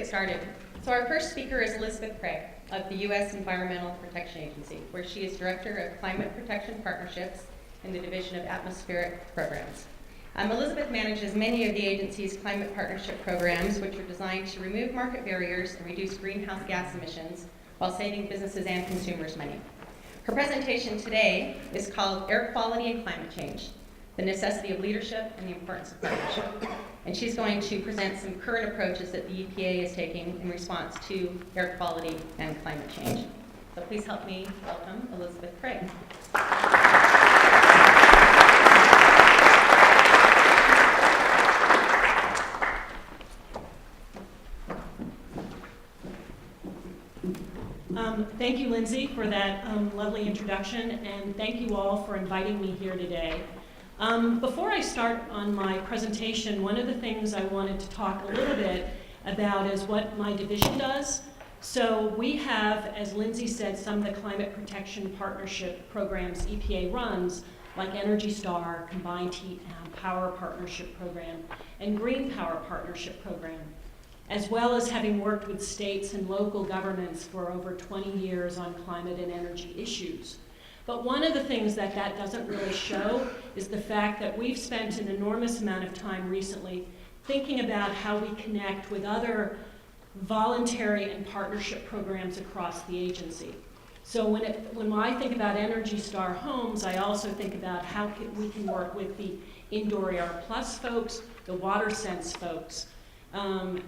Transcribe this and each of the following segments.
get started. So our first speaker is Elizabeth Craig of the U.S. Environmental Protection Agency, where she is Director of Climate Protection Partnerships in the Division of Atmospheric Programs. Elizabeth manages many of the agency's climate partnership programs, which are designed to remove market barriers and reduce greenhouse gas emissions while saving businesses and consumers money. Her presentation today is called Air Quality and Climate Change, the Necessity of Leadership and the Importance of Partnership. And she's going to present some current approaches that the EPA is taking in response to air quality and climate change. So please help me welcome Elizabeth Craig. Thank you, Lindsay, for that lovely introduction, and thank you all for inviting me here today. Before I start on my presentation, one of the things I wanted to talk a little bit about is what my division does. So we have, as Lindsay said, some of the climate protection partnership programs EPA runs, like Energy Star, Combined Heat and Power Partnership Program, and Green Power Partnership Program, as well as having worked with states and local governments for over 20 years on climate and energy issues. But one of the things that doesn't really show is the fact that we've spent an enormous amount of time recently thinking about how we connect with other voluntary and partnership programs across the agency. So when I think about Energy Star Homes, I also think about how we can work with the Indoor Air Plus folks, the WaterSense folks,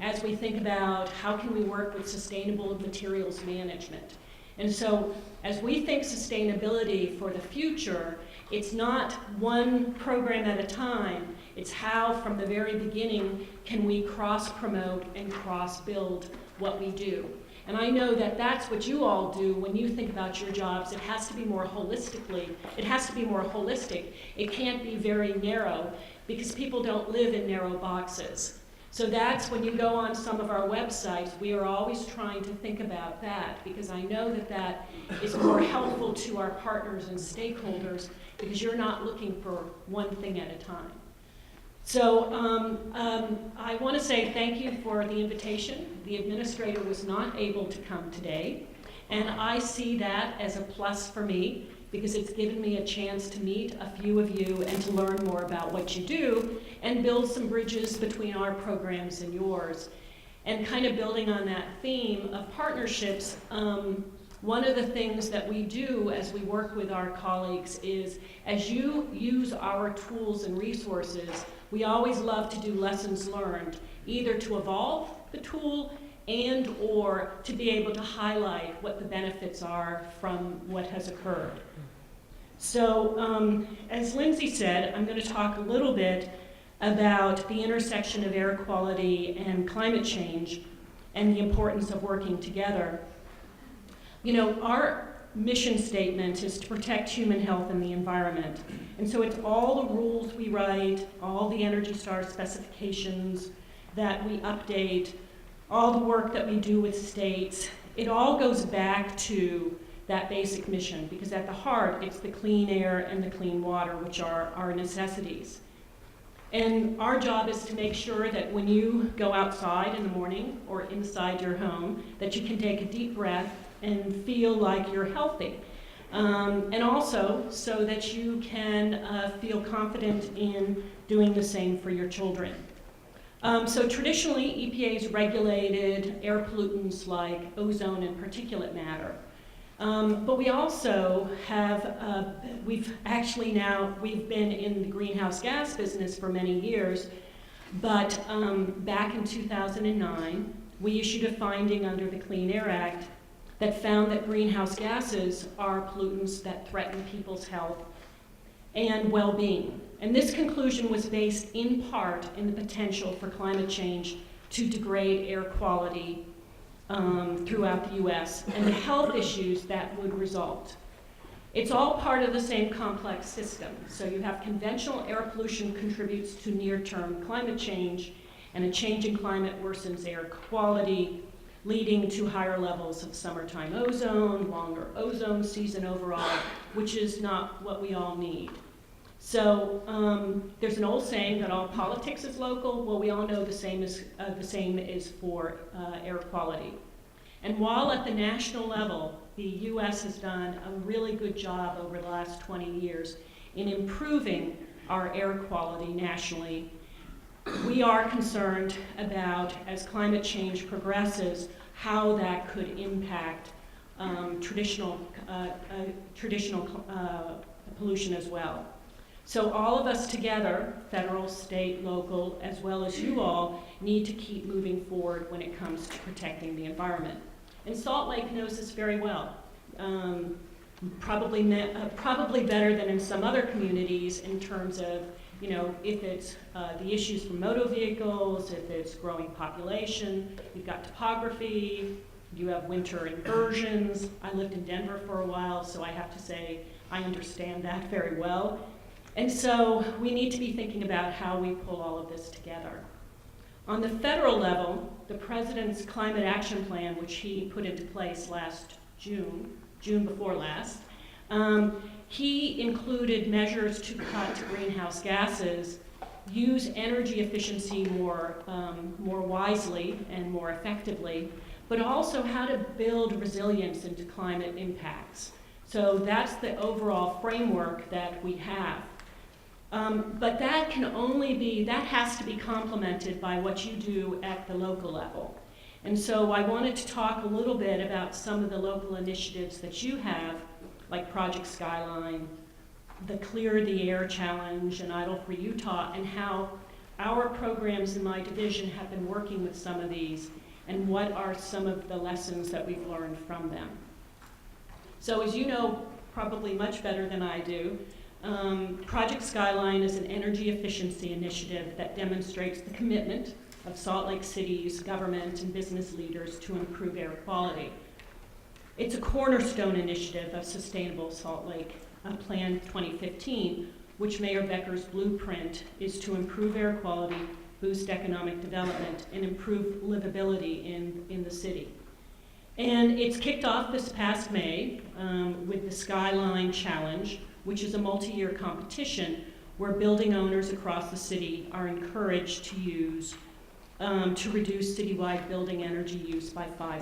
as we think about how can we work with sustainable materials management. And so as we think sustainability for the future, it's not one program at a time. It's how, from the very beginning, can we cross-promote and cross-build what we do. And I know that that's what you all do when you think about your jobs. It has to be more holistically. It has to be more holistic. It can't be very narrow, because people don't live in narrow boxes. So that's when you go on some of our websites, we are always trying to think about that, because I know that that is more helpful to our partners and stakeholders, because you're not looking for one thing at a time. So I want to say thank you for the invitation. The administrator was not able to come today, and I see that as a plus for me, because it's given me a chance to meet a few of you and to learn more about what you do and build some bridges between our programs and yours. And kind of building on that theme of partnerships, one of the things that we do as we work with our colleagues is, as you use our tools and resources, we always love to do lessons learned, either to evolve the tool and or to be able to highlight what the benefits are from what has occurred. So as Lindsay said, I'm going to talk a little bit about the intersection of air quality and climate change and the importance of working together. You know, our mission statement is to protect human health and the environment. And so it's all the rules we write, all the Energy Star specifications that we update, all the work that we do with states. It all goes back to that basic mission, because at the heart, it's the clean air and the clean water, which are our necessities. And our job is to make sure that when you go outside in the morning or inside your home, that you can take a deep breath and feel like you're healthy. And also so that you can feel confident in doing the same for your children. So traditionally, EPA's regulated air pollutants like ozone and particulate matter. But we also have, we've been in the greenhouse gas business for many years, but back in 2009, we issued a finding under the Clean Air Act that found that greenhouse gases are pollutants that threaten people's health and well-being. And this conclusion was based in part in the potential for climate change to degrade air quality throughout the US and the health issues that would result. It's all part of the same complex system. So you have conventional air pollution contributes to near-term climate change, and a change in climate worsens air quality, leading to higher levels of summertime ozone, longer ozone season overall, which is not what we all need. So there's an old saying that all politics is local. Well, we all know the same is for air quality. And while at the national level, the U.S. has done a really good job over the last 20 years in improving our air quality nationally, we are concerned about, as climate change progresses, how that could impact traditional pollution as well. So all of us together, federal, state, local, as well as you all, need to keep moving forward when it comes to protecting the environment. And Salt Lake knows this very well, probably better than in some other communities in terms of, you know, if it's the issues from motor vehicles, if it's growing population, you've got topography, you have winter inversions. I lived in Denver for a while, so I have to say I understand that very well. And so we need to be thinking about how we pull all of this together. On the federal level, the President's Climate Action Plan, which he put into place last June before last, he included measures to cut greenhouse gases, use energy efficiency more wisely and more effectively, but also how to build resilience into climate impacts. So that's the overall framework that we have. But that has to be complemented by what you do at the local level. And so I wanted to talk a little bit about some of the local initiatives that you have, like Project Skyline, the Clear the Air Challenge, and Idle Free Utah, and how our programs in my division have been working with some of these, and what are some of the lessons that we've learned from them. So as you know, probably much better than I do, Project Skyline is an energy efficiency initiative that demonstrates the commitment of Salt Lake City's government and business leaders to improve air quality. It's a cornerstone initiative of Sustainable Salt Lake Plan 2015, which Mayor Becker's blueprint is to improve air quality, boost economic development, and improve livability in the city. And it's kicked off this past May with the Skyline Challenge, which is a multi-year competition where building owners across the city are encouraged to use to reduce citywide building energy use by 5%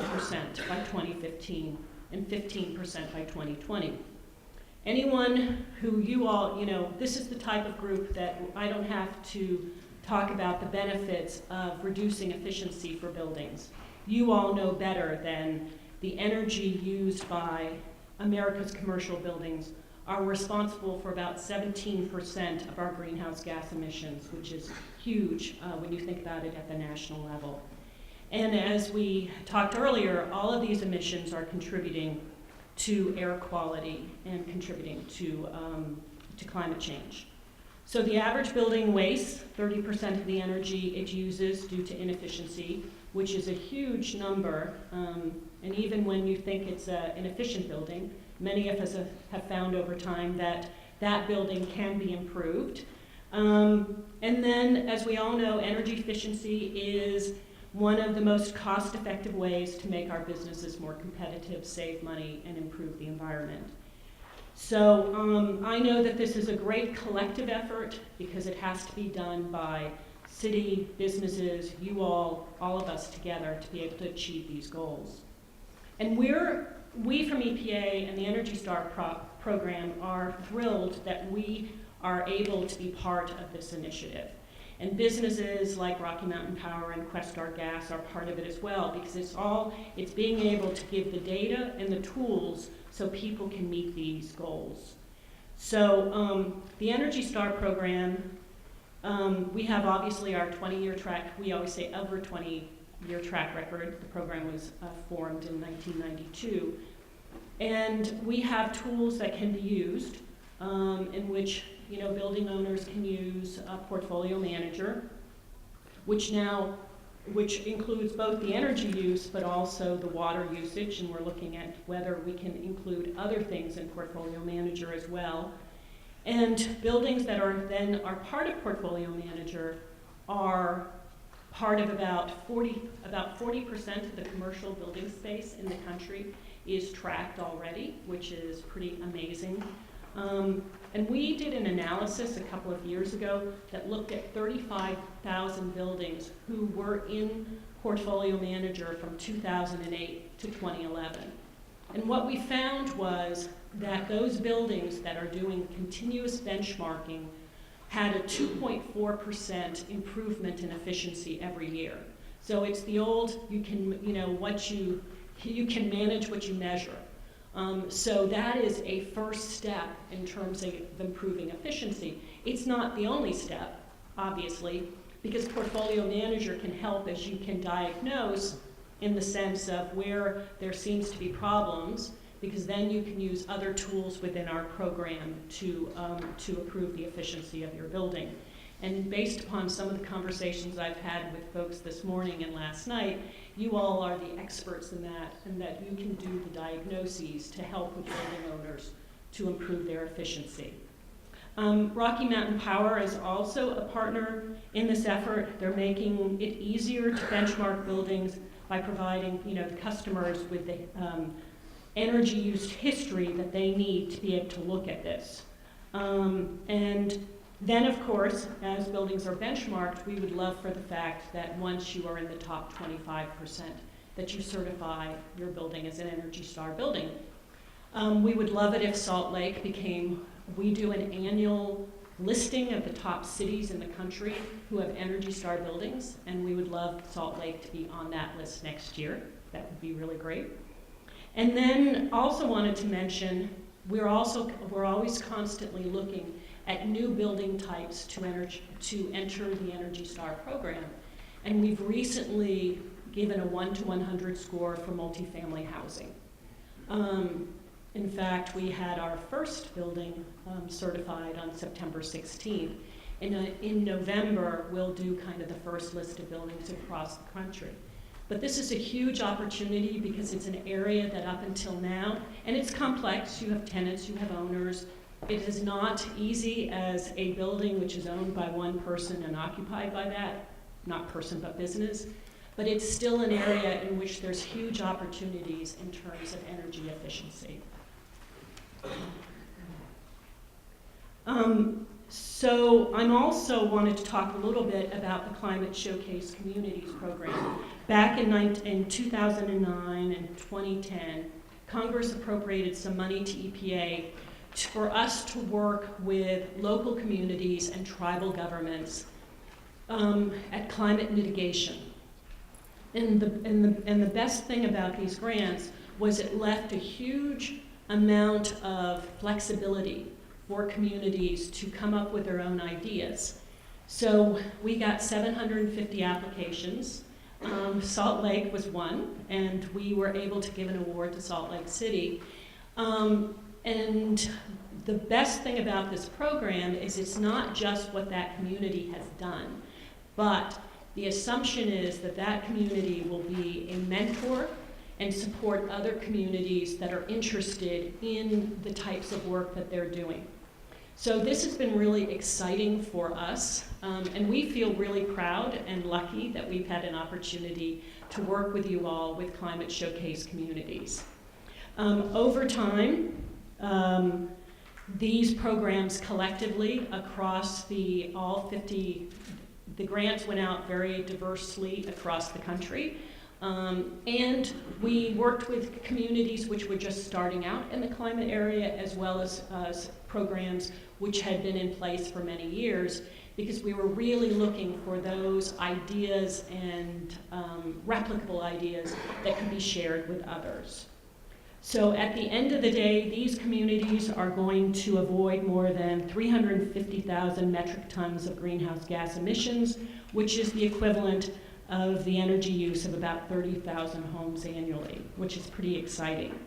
by 2015 and 15% by 2020. Anyone who you all, you know, this is the type of group that I don't have to talk about the benefits of reducing efficiency for buildings. You all know better than the energy used by America's commercial buildings are responsible for about 17% of our greenhouse gas emissions, which is huge when you think about it at the national level. And as we talked earlier, all of these emissions are contributing to air quality and contributing to climate change. So the average building wastes 30% of the energy it uses due to inefficiency, which is a huge number. And even when you think it's an efficient building, many of us have found over time that that building can be improved. And then, as we all know, energy efficiency is one of the most cost-effective ways to make our businesses more competitive, save money, and improve the environment. So I know that this is a great collective effort because it has to be done by city, businesses, you all of us together to be able to achieve these goals. And we from EPA and the Energy Star program are thrilled that we are able to be part of this initiative. And businesses like Rocky Mountain Power and Questar Gas are part of it as well, because it's being able to give the data and the tools so people can meet these goals. So the Energy Star program, we have obviously our 20-year track, we always say over 20-year track record. The program was formed in 1992. And we have tools that can be used in which building owners can use a portfolio manager, which includes both the energy use but also the water usage, and we're looking at whether we can include other things in portfolio manager as well. And buildings that are part of portfolio manager are part of about 40% of the commercial building space in the country is tracked already, which is pretty amazing. And we did an analysis a couple of years ago that looked at 35,000 buildings who were in Portfolio Manager from 2008 to 2011. And what we found was that those buildings that are doing continuous benchmarking had a 2.4% improvement in efficiency every year. So it's the old, you can manage what you measure. So that is a first step in terms of improving efficiency. It's not the only step, obviously, because Portfolio Manager can help as you can diagnose in the sense of where there seems to be problems, because then you can use other tools within our program to improve the efficiency of your building. And based upon some of the conversations I've had with folks this morning and last night, you all are the experts in that, and that you can do the diagnoses to help with building owners to improve their efficiency. Rocky Mountain Power is also a partner in this effort. They're making it easier to benchmark buildings by providing the customers with the energy use history that they need to be able to look at this. And then, of course, as buildings are benchmarked, we would love for the fact that once you are in the top 25%, that you certify your building as an Energy Star building. We would love it if Salt Lake we do an annual listing of the top cities in the country who have Energy Star buildings, and we would love Salt Lake to be on that list next year. That would be really great. And then also wanted to mention, we're always constantly looking at new building types to enter the Energy Star program. And we've recently given a 1 to 100 score for multifamily housing. In fact, we had our first building certified on September 16th. In November, we'll do kind of the first list of buildings across the country. But this is a huge opportunity because it's an area that up until now, and it's complex, you have tenants, you have owners. It is not easy as a building which is owned by one person and occupied by that, not person but business, but it's still an area in which there's huge opportunities in terms of energy efficiency. So I'm also wanted to talk a little bit about the Climate Showcase Communities program. Back in 2009 and 2010, Congress appropriated some money to EPA for us to work with local communities and tribal governments at climate mitigation. And the best thing about these grants was it left a huge amount of flexibility for communities to come up with their own ideas. So we got 750 applications. Salt Lake was one, and we were able to give an award to Salt Lake City. And the best thing about this program is it's not just what that community has done, but the assumption is that that community will be a mentor and support other communities that are interested in the types of work that they're doing. So this has been really exciting for us, and we feel really proud and lucky that we've had an opportunity to work with you all with Climate Showcase Communities. Over time, these programs collectively across all 50, the grants went out very diversely across the country. And we worked with communities which were just starting out in the climate area, as well as programs which had been in place for many years, because we were really looking for those ideas and replicable ideas that could be shared with others. So at the end of the day, these communities are going to avoid more than 350,000 metric tons of greenhouse gas emissions, which is the equivalent of the energy use of about 30,000 homes annually, which is pretty exciting.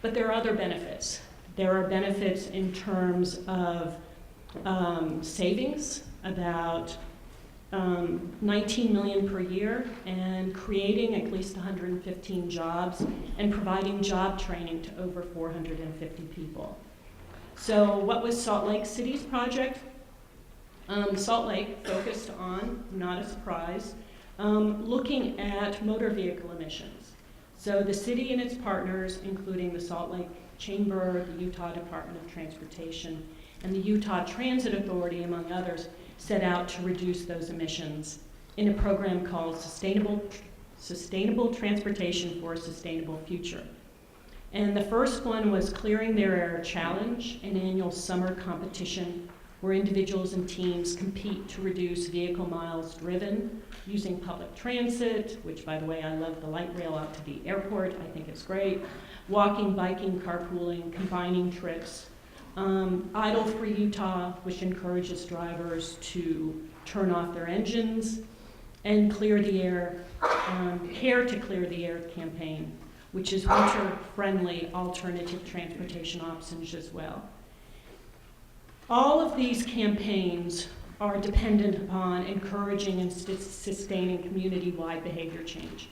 But there are other benefits. There are benefits in terms of savings, about 19 million per year, and creating at least 115 jobs, and providing job training to over 450 people. So what was Salt Lake City's project? Salt Lake focused on, not a surprise, looking at motor vehicle emissions. So the city and its partners, including the Salt Lake Chamber, the Utah Department of Transportation, and the Utah Transit Authority, among others, set out to reduce those emissions in a program called Sustainable Transportation for a Sustainable Future. And the first one was Clearing Their Air Challenge, an annual summer competition where individuals and teams compete to reduce vehicle miles driven using public transit, which, by the way, I love the light rail out to the airport. I think it's great. Walking, biking, carpooling, combining trips. Idle Free Utah, which encourages drivers to turn off their engines, and Clear the Air, Care to Clear the Air campaign, which is winter-friendly alternative transportation options as well. All of these campaigns are dependent upon encouraging and sustaining community-wide behavior change.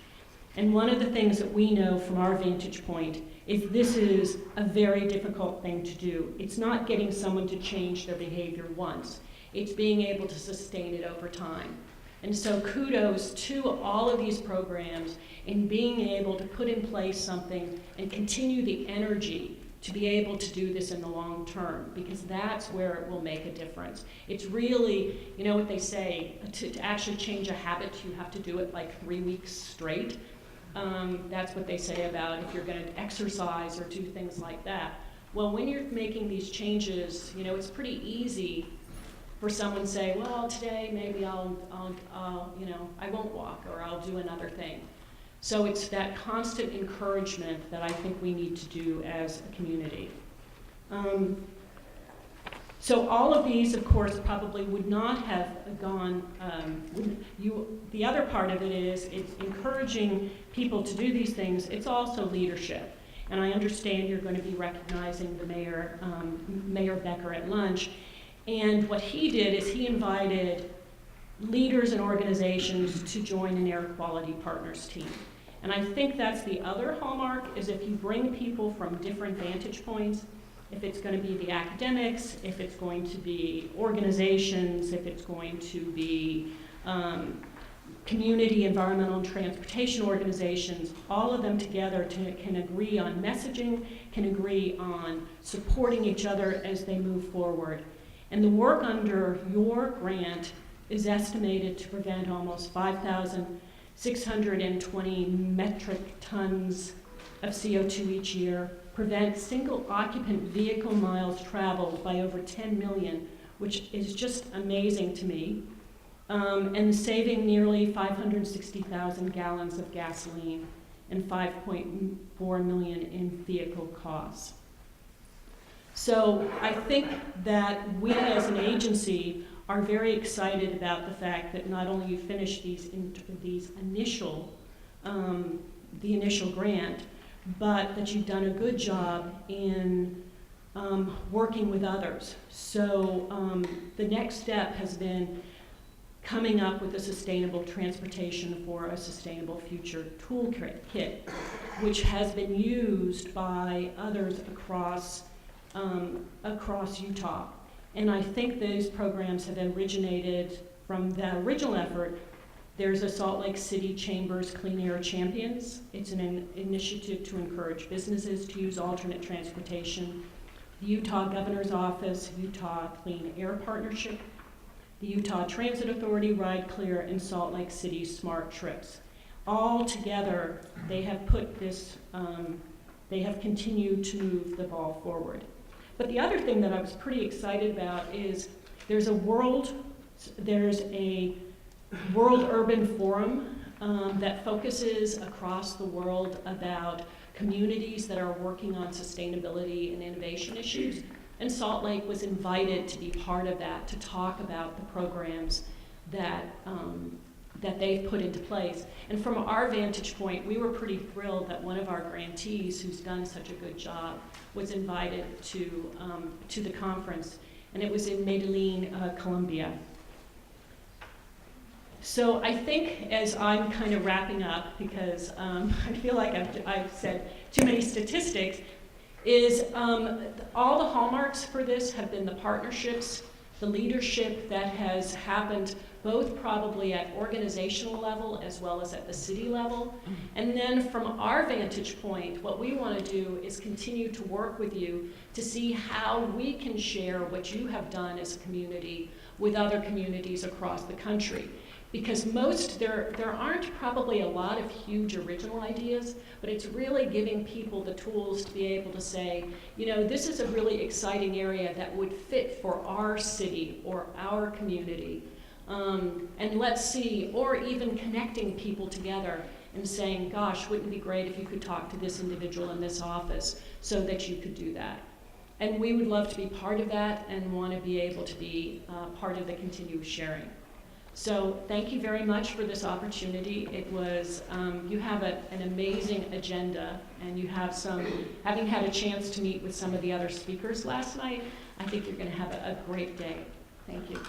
And one of the things that we know from our vantage point is this is a very difficult thing to do. It's not getting someone to change their behavior once. It's being able to sustain it over time. And so kudos to all of these programs in being able to put in place something and continue the energy to be able to do this in the long term, because that's where it will make a difference. It's really, you know what they say, to actually change a habit, you have to do it like 3 weeks straight. That's what they say about if you're going to exercise or do things like that. Well, when you're making these changes, you know, it's pretty easy for someone to say, well, today maybe I'll you know, I won't walk or I'll do another thing. So it's that constant encouragement that I think we need to do as a community. So all of these, of course, probably would not have gone, the other part of it is it's encouraging people to do these things. It's also leadership. And I understand you're going to be recognizing the mayor, Mayor Becker at lunch. And what he did is he invited leaders and organizations to join an Air Quality Partners team. And I think that's the other hallmark, is if you bring people from different vantage points, if it's going to be the academics, if it's going to be organizations, if it's going to be community, environmental, and transportation organizations, all of them together can agree on messaging, can agree on supporting each other as they move forward. And the work under your grant is estimated to prevent almost 5,620 metric tons of CO2 each year, prevent single occupant vehicle miles traveled by over 10 million, which is just amazing to me, and saving nearly 560,000 gallons of gasoline and 5.4 million in vehicle costs. So I think that we as an agency are very excited about the fact that not only you finished the initial grant, but that you've done a good job in working with others. So the next step has been coming up with a sustainable transportation for a sustainable future toolkit, which has been used by others across Utah. And I think those programs have originated from the original effort. There's a Salt Lake City Chamber's Clean Air Champions. It's an initiative to encourage businesses to use alternate transportation. The Utah Governor's Office, Utah Clean Air Partnership, the Utah Transit Authority, Ride Clear, and Salt Lake City Smart Trips. All together, they have put this, they have continued to move the ball forward. But the other thing that I was pretty excited about is there's a World Urban Forum that focuses across the world about communities that are working on sustainability and innovation issues. And Salt Lake was invited to be part of that, to talk about the programs that they've put into place. And from our vantage point, we were pretty thrilled that one of our grantees, who's done such a good job, was invited to the conference, and it was in Medellin, Colombia. So I think as I'm kind of wrapping up, because I feel like I've said too many statistics, is all the hallmarks for this have been the partnerships the leadership that has happened both probably at organizational level as well as at the city level. And then from our vantage point, what we want to do is continue to work with you to see how we can share what you have done as a community with other communities across the country. Because there aren't probably a lot of huge original ideas, but it's really giving people the tools to be able to say, you know, this is a really exciting area that would fit for our city or our community. And let's see, or even connecting people together and saying, gosh, wouldn't it be great if you could talk to this individual in this office so that you could do that. And we would love to be part of that and want to be able to be part of the continuous sharing. So thank you very much for this opportunity. It was, you have an amazing agenda, and you have having had a chance to meet with some of the other speakers last night, I think you're going to have a great day. Thank you.